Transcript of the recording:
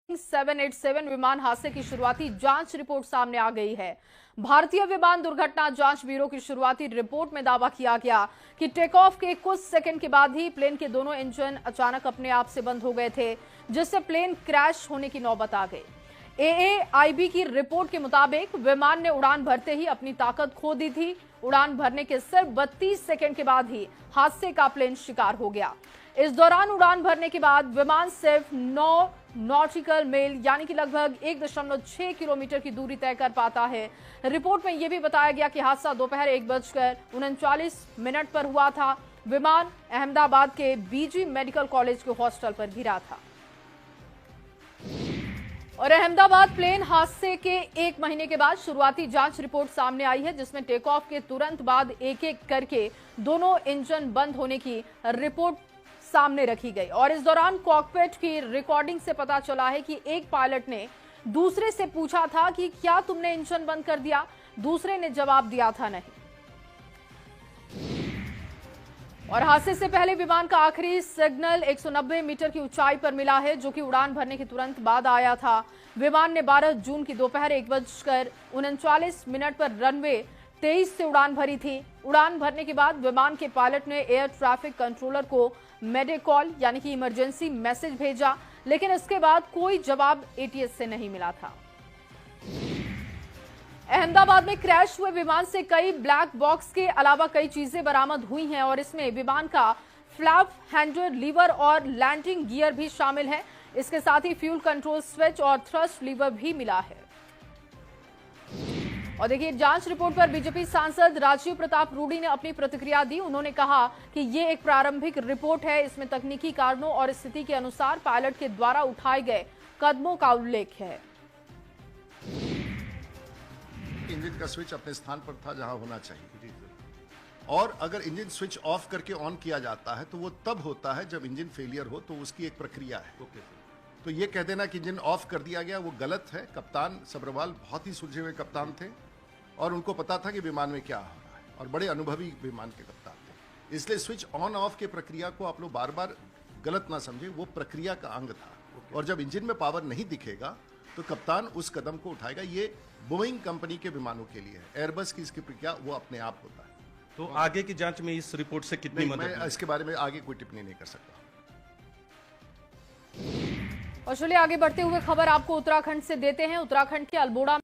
787 विमान हादसे की शुरुआती जांच रिपोर्ट सामने आ गई है। भारतीय विमान दुर्घटना जांच ब्यूरो की शुरुआती रिपोर्ट में दावा किया गया कि टेक ऑफ के कुछ सेकंड के बाद ही प्लेन के दोनों इंजन अचानक अपने आप से बंद हो गए थे, जिससे प्लेन क्रैश होने की नौबत आ गई। AAIB की रिपोर्ट के मुताबिक विमान ने उड़ान भरते ही अपनी ताकत खो दी थी। उड़ान भरने के सिर्फ 32 सेकंड के बाद ही हादसे का प्लेन शिकार हो गया। इस दौरान उड़ान भरने के बाद विमान सिर्फ 9 नॉटिकल मील यानी कि लगभग 1.6 किलोमीटर की दूरी तय कर पाता है। रिपोर्ट में यह भी बताया गया कि हादसा दोपहर 1:39 पर हुआ था। विमान अहमदाबाद के BG मेडिकल कॉलेज के हॉस्टल पर गिरा था और अहमदाबाद प्लेन हादसे के 1 महीने के बाद शुरुआती जांच रिपोर्ट सामने आई है, जिसमें टेक ऑफ के तुरंत बाद एक-एक करके दोनों इंजन बंद होने की रिपोर्ट सामने रखी गई। और इस दौरान कॉकपिट की रिकॉर्डिंग से पता चला है कि एक पायलट ने दूसरे से पूछा था कि क्या तुमने इंजन बंद कर दिया। दूसरे ने जवाब दिया था नहीं। और हादसे से पहले विमान का आखिरी सिग्नल 190 मीटर की ऊंचाई पर मिला है, जो कि उड़ान भरने के तुरंत बाद आया था। विमान ने 12 जून की दोपहर 1:39 पर रनवे 23 से उड़ान भरी थी। उड़ान भरने के बाद विमान के पायलट ने एयर ट्रैफिक कंट्रोलर को मेडिकॉल यानी कि इमरजेंसी मैसेज भेजा, लेकिन इसके बाद कोई जवाब ATS से नहीं मिला था। अहमदाबाद में क्रैश हुए विमान से कई ब्लैक बॉक्स के अलावा कई चीजें बरामद हुई हैं और इसमें विमान का फ्लैप हैंडल, लीवर और लैंडिंग गियर भी शामिल है। इसके साथ ही फ्यूल कंट्रोल स्विच और थ्रस्ट लीवर भी मिला है। और देखिए, जांच रिपोर्ट पर बीजेपी सांसद राजीव प्रताप रूडी ने अपनी प्रतिक्रिया दी। उन्होंने कहा कि ये एक प्रारंभिक रिपोर्ट है, इसमें तकनीकी कारणों और स्थिति के अनुसार पायलट के द्वारा उठाए गए कदमों का उल्लेख है। इंजन का स्विच अपने स्थान पर था जहां होना चाहिए, और अगर इंजन स्विच ऑफ करके ऑन किया जाता है तो वो तब होता है जब इंजन फेलियर हो, तो उसकी एक प्रक्रिया है। तो ये कह देना कि इंजन ऑफ कर दिया गया, वो गलत है। कप्तान सब्रवाल बहुत ही सुलझे हुए कप्तान थे और उनको पता था कि विमान में क्या हो रहा है, और बड़े अनुभवी विमान के कप्तान थे। इसलिए स्विच ऑन ऑफ की प्रक्रिया को आप लोग बार बार गलत ना समझे, वो प्रक्रिया का अंग था। और जब इंजन में पावर नहीं दिखेगा तो कप्तान उस कदम को उठाएगा। ये बोइंग कंपनी के विमानों के लिए है, एयरबस की इसकी प्रक्रिया वो अपने आप होता है। तो आगे की जांच में इस रिपोर्ट से कितनी मदद? मैं इसके बारे में आगे कोई टिप्पणी नहीं कर सकता। और चलिए आगे बढ़ते हुए खबर आपको उत्तराखंड से देते हैं। उत्तराखंड के अल्मोड़ा